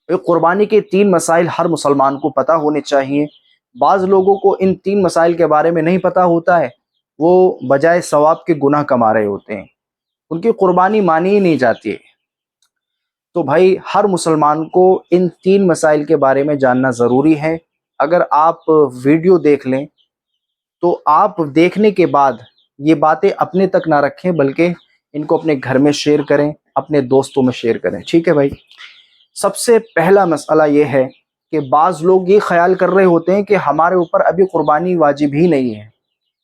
قربانی کے 3 مسائل ہر مسلمان کو پتہ ہونے چاہیے۔ بعض لوگوں کو ان 3 مسائل کے بارے میں نہیں پتہ ہوتا ہے، وہ بجائے ثواب کے گناہ کما رہے ہوتے ہیں، ان کی قربانی مانی ہی نہیں جاتی ہے۔ تو بھائی ہر مسلمان کو ان 3 مسائل کے بارے میں جاننا ضروری ہے۔ اگر آپ ویڈیو دیکھ لیں تو آپ دیکھنے کے بعد یہ باتیں اپنے تک نہ رکھیں، بلکہ ان کو اپنے گھر میں شیئر کریں، اپنے دوستوں میں شیئر کریں، ٹھیک ہے بھائی؟ سب سے پہلا مسئلہ یہ ہے کہ بعض لوگ یہ خیال کر رہے ہوتے ہیں کہ ہمارے اوپر ابھی قربانی واجب ہی نہیں ہے،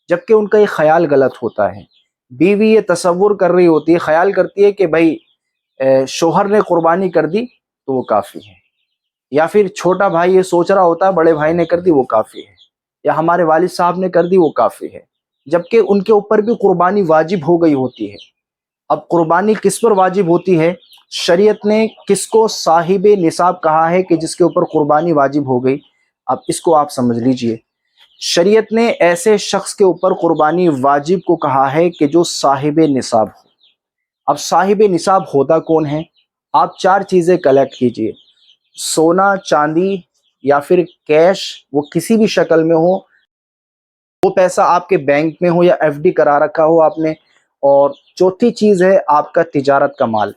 جبکہ ان کا یہ خیال غلط ہوتا ہے۔ بیوی یہ تصور کر رہی ہوتی ہے، خیال کرتی ہے کہ بھائی شوہر نے قربانی کر دی تو وہ کافی ہے، یا پھر چھوٹا بھائی یہ سوچ رہا ہوتا ہے بڑے بھائی نے کر دی وہ کافی ہے، یا ہمارے والد صاحب نے کر دی وہ کافی ہے، جبکہ ان کے اوپر بھی قربانی واجب ہو گئی ہوتی ہے۔ اب قربانی کس پر واجب ہوتی ہے؟ شریعت نے کس کو صاحب نصاب کہا ہے کہ جس کے اوپر قربانی واجب ہو گئی؟ اب اس کو آپ سمجھ لیجئے، شریعت نے ایسے شخص کے اوپر قربانی واجب کو کہا ہے کہ جو صاحب نصاب ہو۔ اب صاحب نصاب ہوتا کون ہے؟ آپ 4 چیزیں کلیکٹ کیجئے، سونا، چاندی یا پھر کیش، وہ کسی بھی شکل میں ہو، وہ پیسہ آپ کے بینک میں ہو یا ایف ڈی کرا رکھا ہو آپ نے، اور چوتھی چیز ہے آپ کا تجارت کا مال۔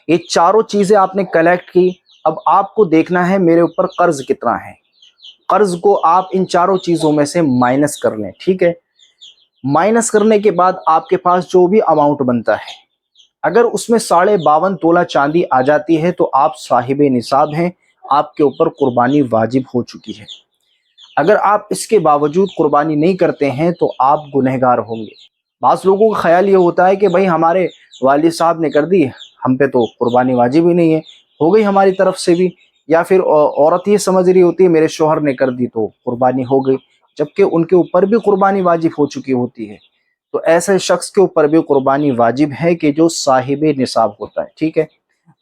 یہ چاروں چیزیں آپ نے کلیکٹ کی۔ اب آپ کو دیکھنا ہے میرے اوپر قرض کتنا ہے، قرض کو آپ ان چاروں چیزوں میں سے مائنس کر لیں، ٹھیک ہے؟ مائنس کرنے کے بعد آپ کے پاس جو بھی اماؤنٹ بنتا ہے، اگر اس میں 52.5 تولہ چاندی آ جاتی ہے تو آپ صاحب نصاب ہیں، آپ کے اوپر قربانی واجب ہو چکی ہے۔ اگر آپ اس کے باوجود قربانی نہیں کرتے ہیں تو آپ گنہگار ہوں گے۔ بعض لوگوں کا خیال یہ ہوتا ہے کہ بھائی ہمارے والد صاحب نے کر دی، ہم پہ تو قربانی واجب ہی نہیں ہے، ہو گئی ہماری طرف سے بھی، یا پھر عورت یہ سمجھ رہی ہوتی ہے میرے شوہر نے کر دی تو قربانی ہو گئی، جبکہ ان کے اوپر بھی قربانی واجب ہو چکی ہوتی ہے۔ تو ایسے شخص کے اوپر بھی قربانی واجب ہے کہ جو صاحب نصاب ہوتا ہے، ٹھیک ہے؟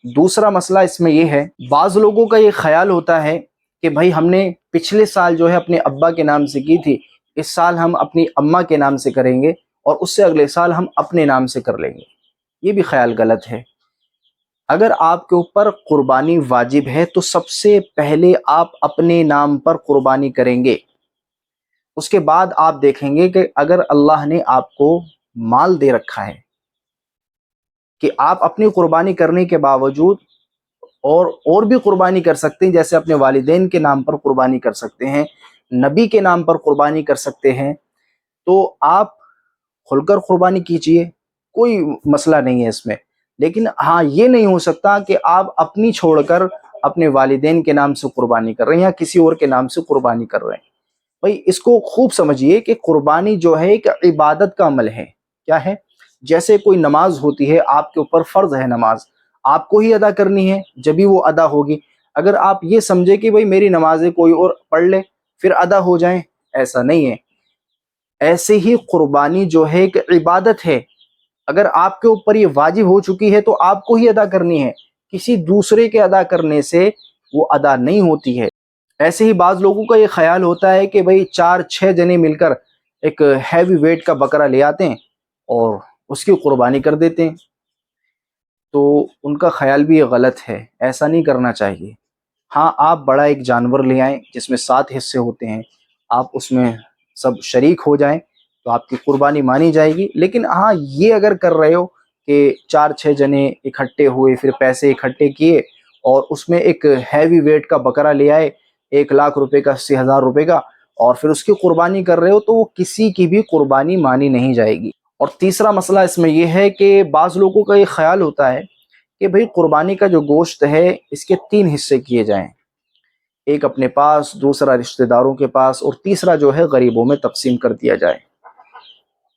دوسرا مسئلہ اس میں یہ ہے، بعض لوگوں کا یہ خیال ہوتا ہے کہ بھائی ہم نے پچھلے سال جو ہے اپنے ابا کے نام سے کی تھی، اس سال ہم اپنی اماں کے نام سے کریں گے، اور اس سے اگلے سال ہم اپنے نام سے کر لیں گے۔ یہ بھی خیال غلط ہے۔ اگر آپ کے اوپر قربانی واجب ہے تو سب سے پہلے آپ اپنے نام پر قربانی کریں گے، اس کے بعد آپ دیکھیں گے کہ اگر اللہ نے آپ کو مال دے رکھا ہے کہ آپ اپنی قربانی کرنے کے باوجود اور بھی قربانی کر سکتے ہیں، جیسے اپنے والدین کے نام پر قربانی کر سکتے ہیں، نبی کے نام پر قربانی کر سکتے ہیں، تو آپ کھل کر قربانی کیجئے، کوئی مسئلہ نہیں ہے اس میں۔ لیکن ہاں یہ نہیں ہو سکتا کہ آپ اپنی چھوڑ کر اپنے والدین کے نام سے قربانی کر رہے ہیں یا کسی اور کے نام سے قربانی کر رہے ہیں۔ بھائی اس کو خوب سمجھیے کہ قربانی جو ہے ایک عبادت کا عمل ہے۔ کیا ہے؟ جیسے کوئی نماز ہوتی ہے، آپ کے اوپر فرض ہے نماز، آپ کو ہی ادا کرنی ہے، جبھی وہ ادا ہوگی۔ اگر آپ یہ سمجھے کہ بھئی میری نمازیں کوئی اور پڑھ لے پھر ادا ہو جائیں، ایسا نہیں ہے۔ ایسے ہی قربانی جو ہے ایک عبادت ہے، اگر آپ کے اوپر یہ واجب ہو چکی ہے تو آپ کو ہی ادا کرنی ہے، کسی دوسرے کے ادا کرنے سے وہ ادا نہیں ہوتی ہے۔ ایسے ہی بعض لوگوں کا یہ خیال ہوتا ہے کہ بھئی 4-6 جنے مل کر ایک ہیوی ویٹ کا بکرا لے آتے ہیں اور اس کی قربانی کر دیتے ہیں، تو ان کا خیال بھی یہ غلط ہے، ایسا نہیں کرنا چاہیے۔ ہاں آپ بڑا ایک جانور لے آئیں جس میں 7 حصے ہوتے ہیں، آپ اس میں سب شریک ہو جائیں تو آپ کی قربانی مانی جائے گی۔ لیکن ہاں یہ اگر کر رہے ہو کہ 4-6 جنے اکٹھے ہوئے، پھر پیسے اکٹھے کیے اور اس میں ایک ہیوی ویٹ کا بکرا لے آئے 1,00,000 روپے کا، 80,000 روپے کا، اور پھر اس کی قربانی کر رہے ہو، تو وہ کسی کی بھی قربانی مانی نہیں جائے گی۔ اور تیسرا مسئلہ اس میں یہ ہے کہ بعض لوگوں کا یہ خیال ہوتا ہے کہ بھئی قربانی کا جو گوشت ہے اس کے 3 حصے کیے جائیں، ایک اپنے پاس، دوسرا رشتہ داروں کے پاس، اور تیسرا جو ہے غریبوں میں تقسیم کر دیا جائے۔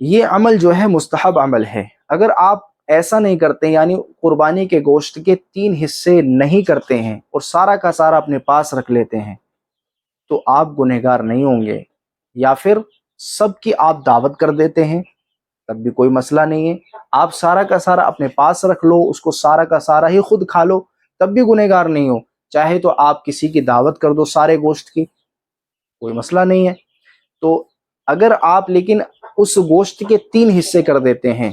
یہ عمل جو ہے مستحب عمل ہے۔ اگر آپ ایسا نہیں کرتے، یعنی قربانی کے گوشت کے 3 حصے نہیں کرتے ہیں اور سارا کا سارا اپنے پاس رکھ لیتے ہیں، تو آپ گنہگار نہیں ہوں گے۔ یا پھر سب کی آپ دعوت کر دیتے ہیں، تب بھی کوئی مسئلہ نہیں ہے۔ آپ سارا کا سارا اپنے پاس رکھ لو، اس کو سارا کا سارا ہی خود کھا لو، تب بھی گنہگار نہیں ہو۔ چاہے تو آپ کسی کی دعوت کر دو سارے گوشت کی، کوئی مسئلہ نہیں ہے۔ تو اگر آپ لیکن اس گوشت کے 3 حصے کر دیتے ہیں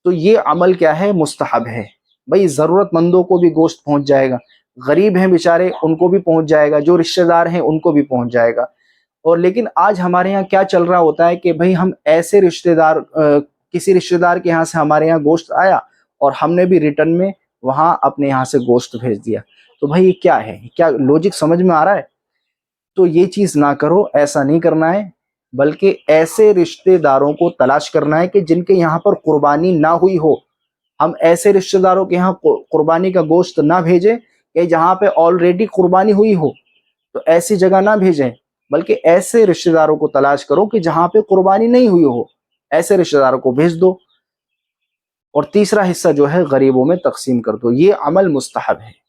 تو یہ عمل کیا ہے؟ مستحب ہے۔ بھئی ضرورت مندوں کو بھی گوشت پہنچ جائے گا، غریب ہیں بیچارے ان کو بھی پہنچ جائے گا، جو رشتہ دار ہیں ان کو بھی پہنچ جائے گا۔ اور لیکن آج ہمارے یہاں کیا چل رہا ہوتا ہے کہ بھئی ہم ایسے رشتہ دار کسی رشتہ دار کے یہاں سے ہمارے یہاں گوشت آیا اور ہم نے بھی ریٹرن میں وہاں اپنے یہاں سے گوشت بھیج دیا، تو بھئی یہ کیا ہے؟ کیا لوجک سمجھ میں آ رہا ہے؟ تو یہ چیز نہ کرو، ایسا نہیں کرنا ہے، بلکہ ایسے رشتہ داروں کو تلاش کرنا ہے کہ جن کے یہاں پر قربانی نہ ہوئی ہو۔ ہم ایسے رشتہ داروں کے یہاں قربانی کا گوشت نہ بھیجیں کہ جہاں پہ آلریڈی قربانی ہوئی ہو، تو ایسی جگہ نہ بھیجیں، بلکہ ایسے رشتہ داروں کو تلاش کرو کہ جہاں پہ قربانی نہیں ہوئی ہو، ایسے رشتہ داروں کو بھیج دو۔ اور تیسرا حصہ جو ہے غریبوں میں تقسیم کر دو، یہ عمل مستحب ہے۔